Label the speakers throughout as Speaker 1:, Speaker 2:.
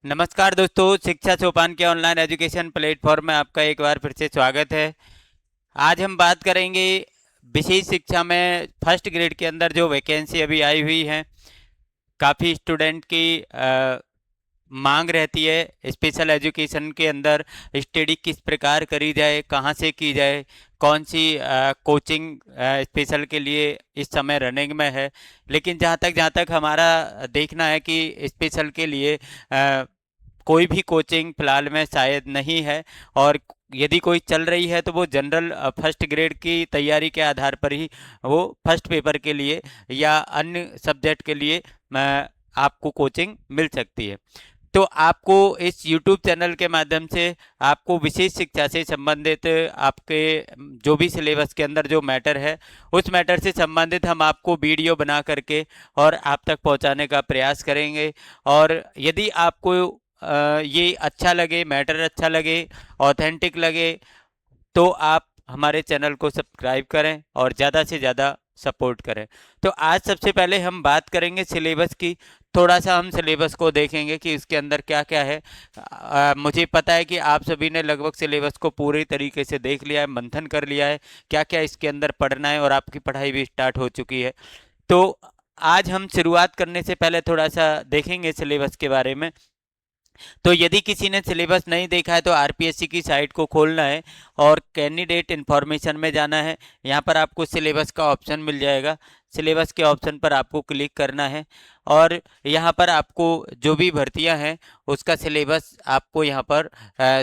Speaker 1: नमस्कार दोस्तों, शिक्षा सोपान के ऑनलाइन एजुकेशन प्लेटफॉर्म में आपका एक बार फिर से स्वागत है। आज हम बात करेंगे विशेष शिक्षा में फर्स्ट ग्रेड के अंदर जो वैकेंसी अभी आई हुई है। काफ़ी स्टूडेंट की मांग रहती है स्पेशल एजुकेशन के अंदर स्टडी किस प्रकार करी जाए, कहाँ से की जाए, कौन सी कोचिंग स्पेशल के लिए इस समय रनिंग में है। लेकिन जहाँ तक हमारा देखना है कि स्पेशल के लिए कोई भी कोचिंग फिलहाल में शायद नहीं है, और यदि कोई चल रही है तो वो जनरल फर्स्ट ग्रेड की तैयारी के आधार पर ही वो फर्स्ट पेपर के लिए या अन्य सब्जेक्ट के लिए आपको कोचिंग मिल सकती है। तो आपको इस YouTube चैनल के माध्यम से आपको विशेष शिक्षा से संबंधित आपके जो भी सिलेबस के अंदर जो मैटर है उस मैटर से संबंधित हम आपको वीडियो बना करके और आप तक पहुंचाने का प्रयास करेंगे। और यदि आपको ये अच्छा लगे, मैटर अच्छा लगे, ऑथेंटिक लगे, तो आप हमारे चैनल को सब्सक्राइब करें और ज़्यादा से ज़्यादा सपोर्ट करें। तो आज सबसे पहले हम बात करेंगे सिलेबस की। थोड़ा सा हम सिलेबस को देखेंगे कि इसके अंदर क्या क्या है। मुझे पता है कि आप सभी ने लगभग सिलेबस को पूरी तरीके से देख लिया है, मंथन कर लिया है क्या क्या इसके अंदर पढ़ना है, और आपकी पढ़ाई भी स्टार्ट हो चुकी है। तो आज हम शुरुआत करने से पहले थोड़ा सा देखेंगे सिलेबस के बारे में। तो यदि किसी ने सिलेबस नहीं देखा है तो आरपीएससी की साइट को खोलना है और कैंडिडेट इन्फॉर्मेशन में जाना है। यहाँ पर आपको सिलेबस का ऑप्शन मिल जाएगा। सिलेबस के ऑप्शन पर आपको क्लिक करना है और यहाँ पर आपको जो भी भर्तियाँ हैं उसका सिलेबस आपको यहाँ पर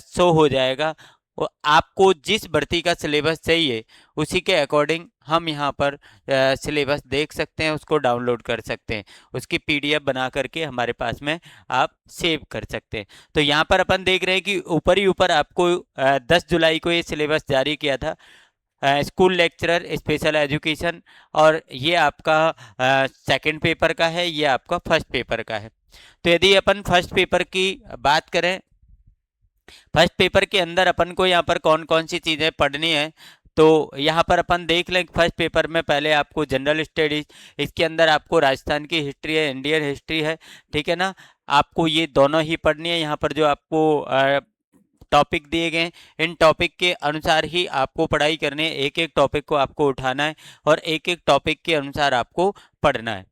Speaker 1: शो हो जाएगा। और आपको जिस भर्ती का सिलेबस चाहिए उसी के अकॉर्डिंग हम यहाँ पर सिलेबस देख सकते हैं, उसको डाउनलोड कर सकते हैं, उसकी पीडीएफ बना करके हमारे पास में आप सेव कर सकते हैं। तो यहाँ पर अपन देख रहे हैं कि ऊपर ही ऊपर आपको 10 जुलाई को ये सिलेबस जारी किया था, स्कूल लेक्चरर स्पेशल एजुकेशन। और ये आपका सेकंड पेपर का है, ये आपका फर्स्ट पेपर का है। तो यदि अपन फर्स्ट पेपर की बात करें, फर्स्ट पेपर के अंदर अपन को यहाँ पर कौन कौन सी चीज़ें पढ़नी है, तो यहाँ पर अपन देख लें। फर्स्ट पेपर में पहले आपको जनरल स्टडीज, इसके अंदर आपको राजस्थान की हिस्ट्री है, इंडियन हिस्ट्री है, ठीक है ना। आपको ये दोनों ही पढ़नी है। यहाँ पर जो आपको टॉपिक दिए गए इन टॉपिक के अनुसार ही आपको पढ़ाई करनी है। एक एक टॉपिक को आपको उठाना है और एक एक टॉपिक के अनुसार आपको पढ़ना है।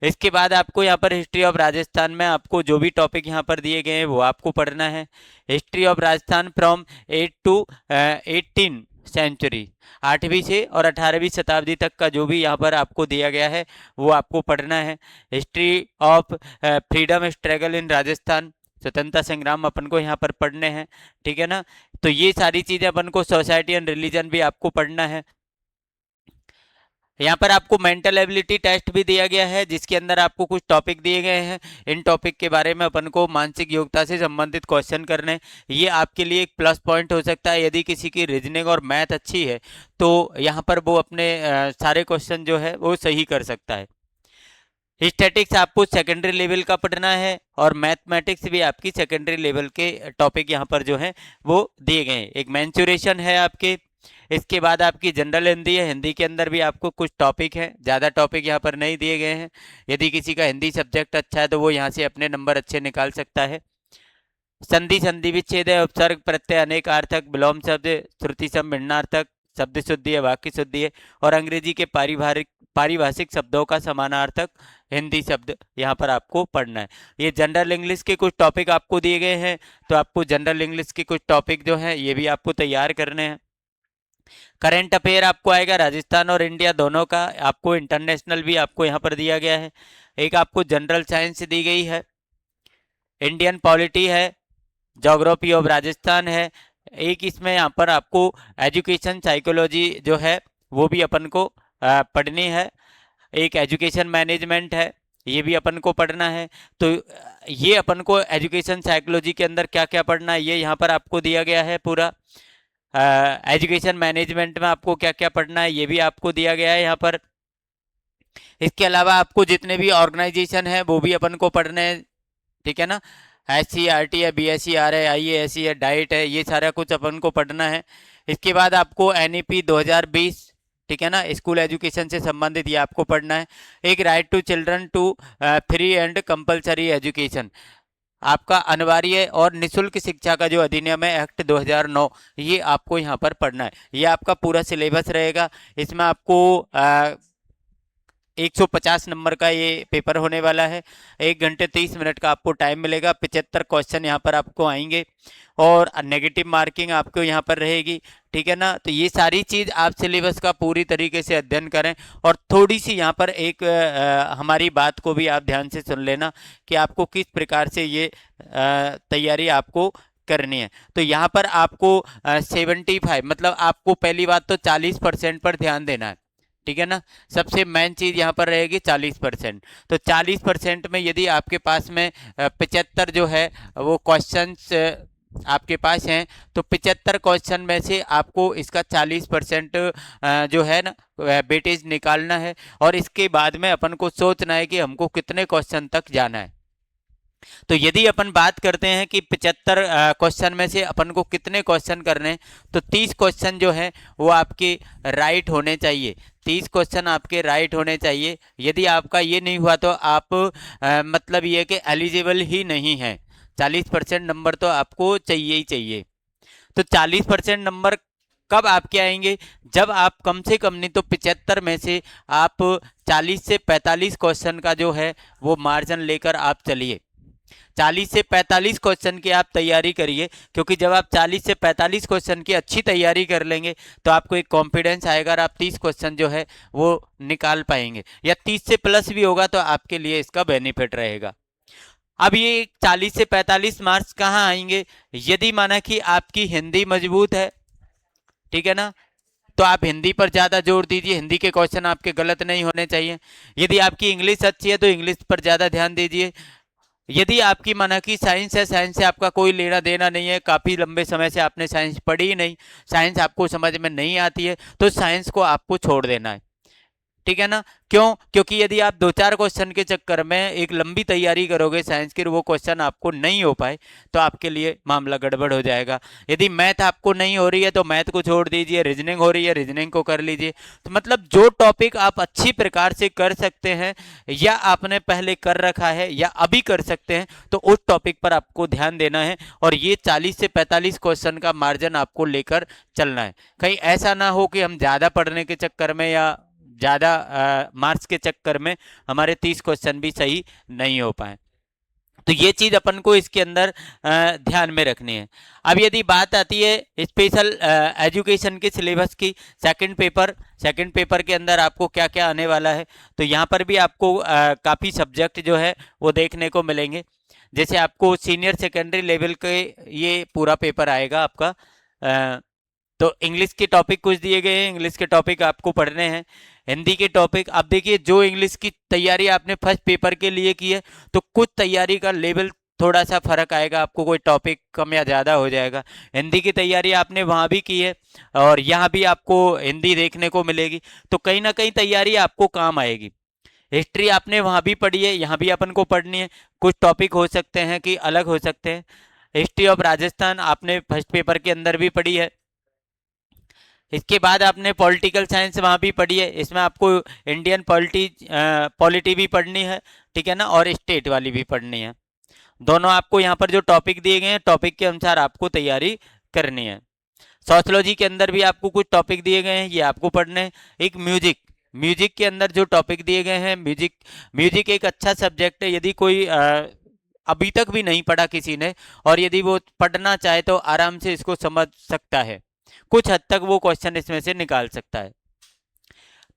Speaker 1: इसके बाद आपको यहाँ पर हिस्ट्री ऑफ राजस्थान में आपको जो भी टॉपिक यहाँ पर दिए गए हैं वो आपको पढ़ना है। History of Rajasthan from 8 to 18 century, 8वीं से और 18वीं शताब्दी तक का जो भी यहाँ पर आपको दिया गया है वो आपको पढ़ना है। History of freedom struggle in Rajasthan, स्वतंत्रता संग्राम अपन को यहाँ पर पढ़ने हैं, ठीक है ना। तो ये सारी चीज़ें अपन को, सोसाइटी एंड रिलीजन भी आपको पढ़ना है। यहाँ पर आपको मेंटल एबिलिटी टेस्ट भी दिया गया है जिसके अंदर आपको कुछ टॉपिक दिए गए हैं। इन टॉपिक के बारे में अपन को मानसिक योग्यता से संबंधित क्वेश्चन करने, ये आपके लिए एक प्लस पॉइंट हो सकता है। यदि किसी की रीजनिंग और मैथ अच्छी है तो यहाँ पर वो अपने सारे क्वेश्चन जो है वो सही कर सकता है। स्टैटिक्स आपको सेकेंडरी लेवल का पढ़ना है और मैथमेटिक्स भी आपकी सेकेंडरी लेवल के टॉपिक यहाँ पर जो है वो दिए गए हैं। एक मैंसुरेशन है आपके। इसके बाद आपकी जनरल हिंदी है। हिंदी के अंदर भी आपको कुछ टॉपिक हैं, ज़्यादा टॉपिक यहाँ पर नहीं दिए गए हैं। यदि किसी का हिंदी सब्जेक्ट अच्छा है तो वो यहाँ से अपने नंबर अच्छे निकाल सकता है। संधि, संधि विच्छेद है, उपसर्ग प्रत्यय अनेकार्थक, विलोम शब्द, श्रुति सम भिन्नार्थक, शब्द शुद्धि है, वाक्य शुद्धि है, और अंग्रेजी के पारिभाषिक शब्दों का समानार्थक हिंदी शब्द यहाँ पर आपको पढ़ना है। ये जनरल इंग्लिश के कुछ टॉपिक आपको दिए गए हैं, तो आपको जनरल इंग्लिश के कुछ टॉपिक जो हैं ये भी आपको तैयार करने हैं। करंट अफेयर आपको आएगा राजस्थान और इंडिया दोनों का। आपको इंटरनेशनल भी आपको यहाँ पर दिया गया है। एक आपको जनरल साइंस दी गई है, इंडियन पॉलिटी है, जोग्राफी ऑफ राजस्थान है। एक इसमें यहाँ पर आपको एजुकेशन साइकोलॉजी जो है वो भी अपन को पढ़नी है। एक एजुकेशन मैनेजमेंट है, ये भी अपन को पढ़ना है। तो ये अपन को एजुकेशन साइकोलॉजी के अंदर क्या क्या पढ़ना है ये यहाँ पर आपको दिया गया है पूरा। एजुकेशन मैनेजमेंट में आपको क्या क्या पढ़ना है ये भी आपको दिया गया है यहाँ पर। इसके अलावा आपको जितने भी ऑर्गेनाइजेशन है वो भी अपन को पढ़ने हैं, ठीक है ना। SCRT है, BSER है, IASE है, डाइट है, ये सारा कुछ अपन को पढ़ना है। इसके बाद आपको NEP 2020, ठीक है ना, स्कूल एजुकेशन से संबंधित ये आपको पढ़ना है। एक right to children to free and compulsory education, आपका अनिवार्य और निशुल्क शिक्षा का जो अधिनियम है एक्ट 2009, ये आपको यहाँ पर पढ़ना है। ये आपका पूरा सिलेबस रहेगा। इसमें आपको 150 नंबर का ये पेपर होने वाला है। 1 घंटे 30 मिनट का आपको टाइम मिलेगा। 75 क्वेश्चन यहाँ पर आपको आएंगे और नेगेटिव मार्किंग आपको यहाँ पर रहेगी। ठीक है ना। तो ये सारी चीज़ आप सिलेबस का पूरी तरीके से अध्ययन करें। और थोड़ी सी यहाँ पर एक हमारी बात को भी आप ध्यान से सुन लेना कि आपको किस प्रकार से ये तैयारी आपको करनी है। तो यहाँ पर आपको 75, मतलब आपको पहली बात तो 40% पर ध्यान देना है। ठीक है ना। सबसे मेन चीज यहाँ पर रहेगी 40%। तो 40% में यदि आपके पास में 75 जो है वो क्वेश्चंस आपके पास हैं, तो 75 क्वेश्चन में से आपको इसका 40% जो है ना वेटेज निकालना है। और इसके बाद में अपन को सोचना है कि हमको कितने क्वेश्चन तक जाना है। तो यदि अपन बात करते हैं कि 75 क्वेश्चन में से अपन को कितने क्वेश्चन करने हैं, तो 30 क्वेश्चन जो है वो आपके राइट होने चाहिए। 30 क्वेश्चन आपके राइट होने चाहिए। यदि आपका ये नहीं हुआ तो आप मतलब ये कि एलिजिबल ही नहीं है। 40% नंबर तो आपको चाहिए ही चाहिए। तो 40% नंबर कब आपके आएंगे? जब आप कम से कम नहीं तो 75 में से आप 40 से 45 क्वेश्चन का जो है वो मार्जिन लेकर आप चलिए। 40 से 45 क्वेश्चन की आप तैयारी करिए, क्योंकि जब आप 40 से 45 क्वेश्चन की अच्छी तैयारी कर लेंगे तो आपको एक कॉन्फिडेंस आएगा और आप 30 क्वेश्चन जो है वो निकाल पाएंगे, या 30 से प्लस भी होगा तो आपके लिए इसका बेनिफिट रहेगा। अब ये 40 से 45 मार्क्स कहाँ आएंगे? यदि माना कि आपकी हिंदी मजबूत है, ठीक है ना, तो आप हिंदी पर ज़्यादा जोर दीजिए। हिंदी के क्वेश्चन आपके गलत नहीं होने चाहिए। यदि आपकी इंग्लिश अच्छी है तो इंग्लिश पर ज़्यादा ध्यान दीजिए। यदि आपकी माना कि साइंस है, साइंस से आपका कोई लेना देना नहीं है, काफ़ी लंबे समय से आपने साइंस पढ़ी ही नहीं, साइंस आपको समझ में नहीं आती है, तो साइंस को आपको छोड़ देना है। ठीक है ना। क्यों? क्योंकि यदि आप 2-4 क्वेश्चन के चक्कर में एक लंबी तैयारी करोगे साइंस की, वो क्वेश्चन आपको नहीं हो पाए तो आपके लिए मामला गड़बड़ हो जाएगा। यदि मैथ आपको नहीं हो रही है तो मैथ को छोड़ दीजिए, रीजनिंग हो रही है रीजनिंग को कर लीजिए। तो मतलब जो टॉपिक आप अच्छी प्रकार से कर सकते हैं, या आपने पहले कर रखा है या अभी कर सकते हैं, तो उस टॉपिक पर आपको ध्यान देना है। और ये 40 से 45 क्वेश्चन का मार्जिन आपको लेकर चलना है। कहीं ऐसा ना हो कि हम ज़्यादा पढ़ने के चक्कर में या ज़्यादा मार्क्स के चक्कर में हमारे 30 क्वेश्चन भी सही नहीं हो पाए। तो ये चीज़ अपन को इसके अंदर ध्यान में रखनी है। अब यदि बात आती है स्पेशल एजुकेशन के सिलेबस की, सेकंड पेपर के अंदर आपको क्या क्या आने वाला है, तो यहाँ पर भी आपको काफ़ी सब्जेक्ट जो है वो देखने को मिलेंगे। जैसे आपको सीनियर सेकेंडरी लेवल के ये पूरा पेपर आएगा आपका। तो इंग्लिश के टॉपिक कुछ दिए गए हैं, इंग्लिश के टॉपिक आपको पढ़ने हैं। हिंदी के टॉपिक, अब देखिए जो इंग्लिश की तैयारी आपने फर्स्ट पेपर के लिए की है, तो कुछ तैयारी का लेवल थोड़ा सा फर्क आएगा, आपको कोई टॉपिक कम या ज़्यादा हो जाएगा। हिंदी की तैयारी आपने वहाँ भी की है और यहाँ भी आपको हिंदी देखने को मिलेगी, तो कहीं ना कहीं तैयारी आपको काम आएगी। हिस्ट्री आपने वहाँ भी पढ़ी है, यहाँ भी अपन को पढ़नी है। कुछ टॉपिक हो सकते हैं कि अलग हो सकते हैं। हिस्ट्री ऑफ राजस्थान आपने फर्स्ट पेपर के अंदर भी पढ़ी है। इसके बाद आपने पॉलिटिकल साइंस वहाँ भी पढ़ी है, इसमें आपको इंडियन पॉलिटी भी पढ़नी है। ठीक है ना। और स्टेट वाली भी पढ़नी है। दोनों आपको यहाँ पर जो टॉपिक दिए गए हैं, टॉपिक के अनुसार आपको तैयारी करनी है। सोशलॉजी के अंदर भी आपको कुछ टॉपिक दिए गए हैं, ये आपको पढ़ने हैं। एक म्यूजिक के अंदर जो टॉपिक दिए गए हैं, म्यूजिक एक अच्छा सब्जेक्ट है। यदि कोई अभी तक भी नहीं पढ़ा किसी ने, और यदि वो पढ़ना चाहे तो आराम से इसको समझ सकता है, कुछ हद तक वो क्वेश्चन इसमें से निकाल सकता है।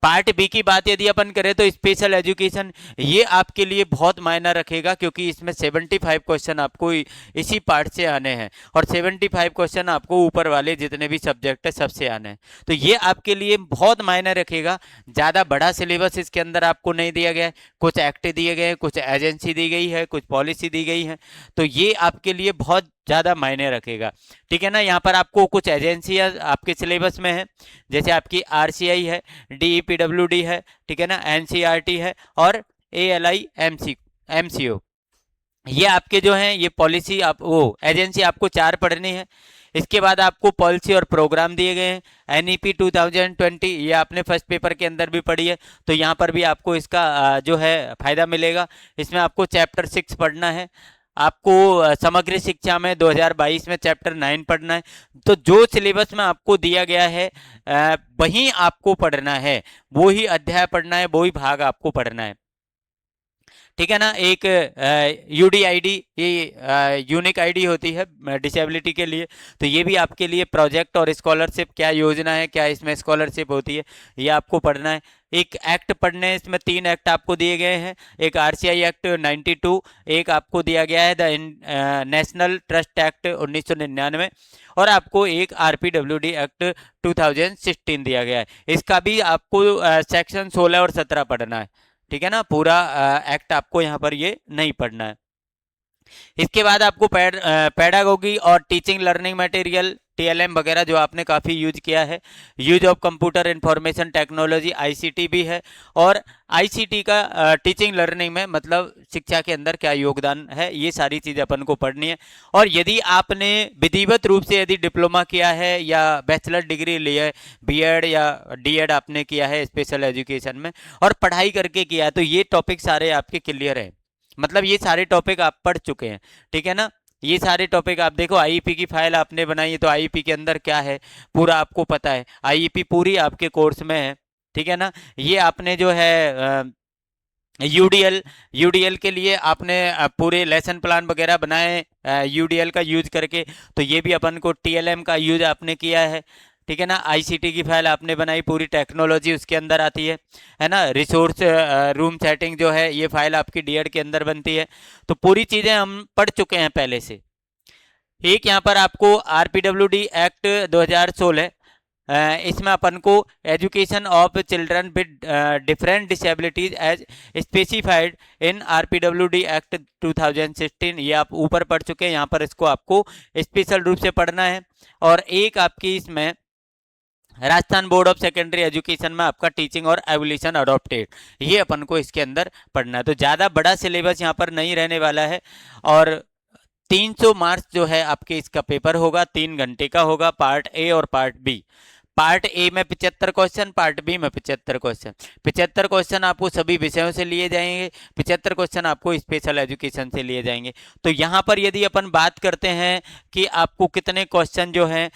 Speaker 1: पार्ट बी की बात यदि अपन करें तो स्पेशल एजुकेशन, ये आपके लिए बहुत मायना रखेगा, क्योंकि इसमें 75 क्वेश्चन आपको इसी पार्ट से आने हैं, और 75 क्वेश्चन आपको ऊपर वाले जितने भी सब्जेक्ट है सबसे आने हैं। तो ये आपके लिए बहुत मायना रखेगा। ज़्यादा बड़ा सिलेबस इसके अंदर आपको नहीं दिया गया है, कुछ एक्ट दिए गए हैं, कुछ एजेंसी दी गई है, कुछ पॉलिसी दी गई है, तो ये आपके लिए बहुत ज़्यादा मायने रखेगा। ठीक है ना। यहाँ पर आपको कुछ एजेंसियाँ आपके सिलेबस में है, जैसे आपकी आरसीआई है, डीईपीडब्ल्यूडी है, ठीक है ना, एनसीईआरटी है, और एएलआई एमसीओ। ये आपके जो हैं ये पॉलिसी आप वो एजेंसी आपको 4 पढ़नी है। इसके बाद आपको पॉलिसी और प्रोग्राम दिए गए हैं। एनईपी 2020 ये आपने फर्स्ट पेपर के अंदर भी पढ़ी है, तो यहाँ पर भी आपको इसका जो है फ़ायदा मिलेगा। इसमें आपको चैप्टर 6 पढ़ना है। आपको समग्र शिक्षा में 2022 में चैप्टर 9 पढ़ना है। तो जो सिलेबस में आपको दिया गया है वही आपको पढ़ना है, वो ही अध्याय पढ़ना है, वो ही भाग आपको पढ़ना है। ठीक है ना। एक यूडीआईडी, ये यूनिक आईडी होती है डिसेबिलिटी के लिए। तो ये भी आपके लिए प्रोजेक्ट और स्कॉलरशिप क्या योजना है, क्या इसमें स्कॉलरशिप होती है, ये आपको पढ़ना है। एक एक्ट पढ़ने हैं, इसमें 3 एक्ट आपको दिए गए हैं। एक आरसीआई एक्ट 92, एक आपको दिया गया है द नेशनल ट्रस्ट एक्ट 1999, और आपको एक आरपीडब्ल्यूडी एक्ट 2016 दिया गया है। इसका भी आपको सेक्शन 16 और 17 पढ़ना है। ठीक है ना। पूरा एक्ट आपको यहाँ पर ये नहीं पढ़ना है। इसके बाद आपको पैडागोगी और टीचिंग लर्निंग मटेरियल टीएलएम वगैरह जो आपने काफ़ी यूज किया है, use of computer information technology ICT भी है। और आईसीटी का टीचिंग लर्निंग में मतलब शिक्षा के अंदर क्या योगदान है, ये सारी चीज़ अपन को पढ़नी है। और यदि आपने विधिवत रूप से यदि डिप्लोमा किया है या बैचलर डिग्री ली है, बीएड या डीएड आपने किया है स्पेशल एजुकेशन में और पढ़ाई करके किया है, तो ये टॉपिक सारे आपके क्लियर है। मतलब ये सारे टॉपिक आप पढ़ चुके हैं। ठीक है ना। ये सारे टॉपिक आप देखो, आईईपी की फाइल आपने बनाई है तो आईईपी के अंदर क्या है पूरा आपको पता है। आईईपी पूरी आपके कोर्स में है। ठीक है ना। ये आपने जो है यूडीएल, यूडीएल के लिए आपने पूरे लेसन प्लान वगैरह बनाए यूडीएल का यूज करके, तो ये भी अपन को टीएलएम का यूज आपने किया है। ठीक है ना। आईसीटी की फाइल आपने बनाई, पूरी टेक्नोलॉजी उसके अंदर आती है ना। रिसोर्स रूम सेटिंग जो है ये फाइल आपकी डीएड के अंदर बनती है। तो पूरी चीज़ें हम पढ़ चुके हैं पहले से। एक यहाँ पर आपको आरपीडब्ल्यूडी एक्ट 2016, इसमें अपन को education of children with different disabilities as specified in RPWD act 2016, ये आप ऊपर पढ़ चुके हैं। यहाँ पर इसको आपको स्पेशल रूप से पढ़ना है। और एक आपकी इसमें Rajasthan board of secondary education में आपका टीचिंग और एवोल्यूशन अडॉप्टेड, ये अपन को इसके अंदर पढ़ना है। तो ज़्यादा बड़ा सिलेबस यहाँ पर नहीं रहने वाला है। और 300 मार्क्स जो है आपके इसका पेपर होगा, 3 घंटे का होगा, पार्ट ए और पार्ट बी। पार्ट ए में 75 क्वेश्चन, पार्ट बी में 75 क्वेश्चन। 75 क्वेश्चन आपको सभी विषयों से लिए जाएंगे, 75 क्वेश्चन आपको स्पेशल एजुकेशन से लिए जाएंगे। तो यहाँ पर यदि अपन बात करते हैं कि आपको कितने क्वेश्चन जो हैं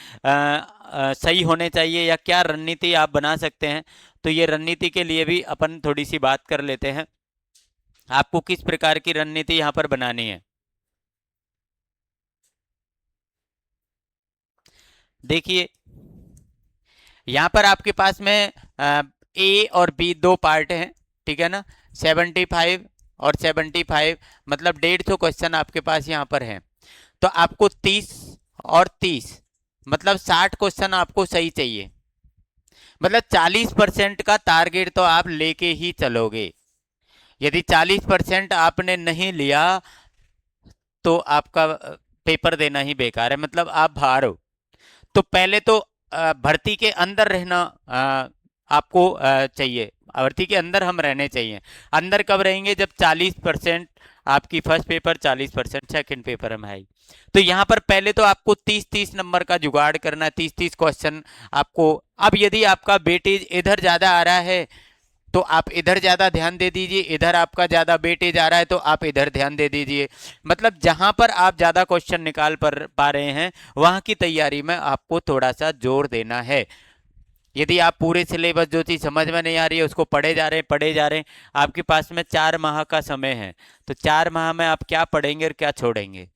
Speaker 1: सही होने चाहिए या क्या रणनीति आप बना सकते हैं, तो ये रणनीति के लिए भी अपन थोड़ी सी बात कर लेते हैं। आपको किस प्रकार की रणनीति यहाँ पर बनानी है। देखिए यहाँ पर आपके पास में ए और बी 2 पार्ट हैं। ठीक है ना। 75 और 75, मतलब 150 क्वेश्चन आपके पास यहाँ पर हैं। तो आपको 30 और 30, मतलब 60 क्वेश्चन आपको सही चाहिए। मतलब 40% का टारगेट तो आप लेके ही चलोगे। यदि 40% आपने नहीं लिया तो आपका पेपर देना ही बेकार है, मतलब आप बाहर हो। तो पहले तो भर्ती के अंदर रहना आपको चाहिए। भर्ती के अंदर हम रहने चाहिए। अंदर कब रहेंगे, जब 40% आपकी फर्स्ट पेपर, 40% सेकंड पेपर में आई। तो यहाँ पर पहले तो आपको 30-30 नंबर का जुगाड़ करना है, 30-30 क्वेश्चन आपको। अब यदि आपका वेटेज इधर ज़्यादा आ रहा है तो आप इधर ज़्यादा ध्यान दे दीजिए, इधर आपका ज़्यादा वेटेज आ रहा है तो आप इधर ध्यान दे दीजिए। मतलब जहाँ पर आप ज़्यादा क्वेश्चन निकाल पा रहे हैं वहाँ की तैयारी में आपको थोड़ा सा जोर देना है। यदि आप पूरे सिलेबस जो चीज़ समझ में नहीं आ रही है उसको पढ़े जा रहे हैं, आपके पास में 4 माह का समय है, तो 4 माह में आप क्या पढ़ेंगे और क्या छोड़ेंगे।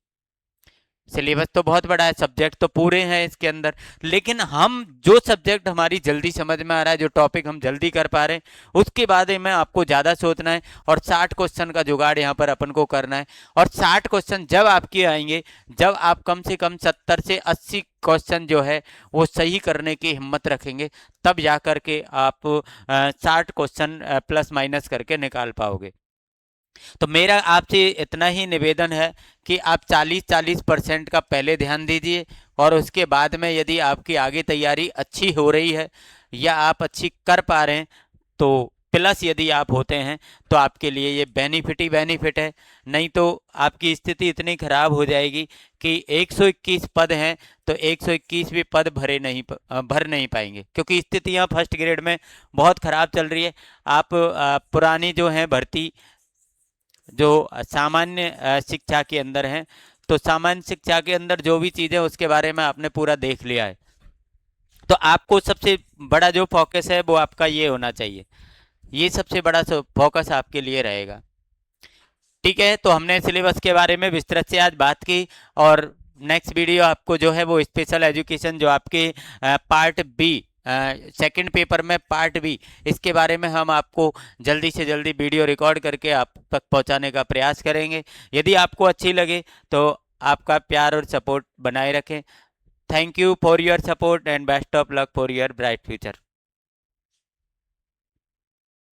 Speaker 1: सिलेबस तो बहुत बड़ा है, सब्जेक्ट तो पूरे हैं इसके अंदर, लेकिन हम जो सब्जेक्ट हमारी जल्दी समझ में आ रहा है, जो टॉपिक हम जल्दी कर पा रहे हैं, उसके बारे में आपको ज़्यादा सोचना है। और 60 क्वेश्चन का जुगाड़ यहाँ पर अपन को करना है। और 60 क्वेश्चन जब आपके आएंगे, जब आप कम से कम 70 से 80 क्वेश्चन जो है वो सही करने की हिम्मत रखेंगे, तब जा कर के आप 60 क्वेश्चन प्लस माइनस करके निकाल पाओगे। तो मेरा आपसे इतना ही निवेदन है कि आप 40-40% का पहले ध्यान दीजिए, और उसके बाद में यदि आपकी आगे तैयारी अच्छी हो रही है या आप अच्छी कर पा रहे हैं, तो प्लस यदि आप होते हैं तो आपके लिए ये बेनिफिट ही बेनिफिट है। नहीं तो आपकी स्थिति इतनी खराब हो जाएगी कि 121 पद हैं तो 121 भी पद भर नहीं पाएंगे, क्योंकि स्थितियाँ फर्स्ट ग्रेड में बहुत ख़राब चल रही है। आप पुरानी जो हैं भर्ती जो सामान्य शिक्षा के अंदर हैं, तो सामान्य शिक्षा के अंदर जो भी चीज़ें उसके बारे में आपने पूरा देख लिया है, तो आपको सबसे बड़ा जो फोकस है वो आपका ये होना चाहिए, ये सबसे बड़ा फोकस आपके लिए रहेगा। ठीक है, तो हमने सिलेबस के बारे में विस्तृत से आज बात की, और नेक्स्ट वीडियो आपको जो है वो स्पेशल एजुकेशन जो आपके पार्ट बी, सेकंड पेपर में पार्ट बी, इसके बारे में हम आपको जल्दी से जल्दी वीडियो रिकॉर्ड करके आप तक पहुंचाने का प्रयास करेंगे। यदि आपको अच्छी लगे तो आपका प्यार और सपोर्ट बनाए रखें। Thank you for your support and best of luck for your bright future.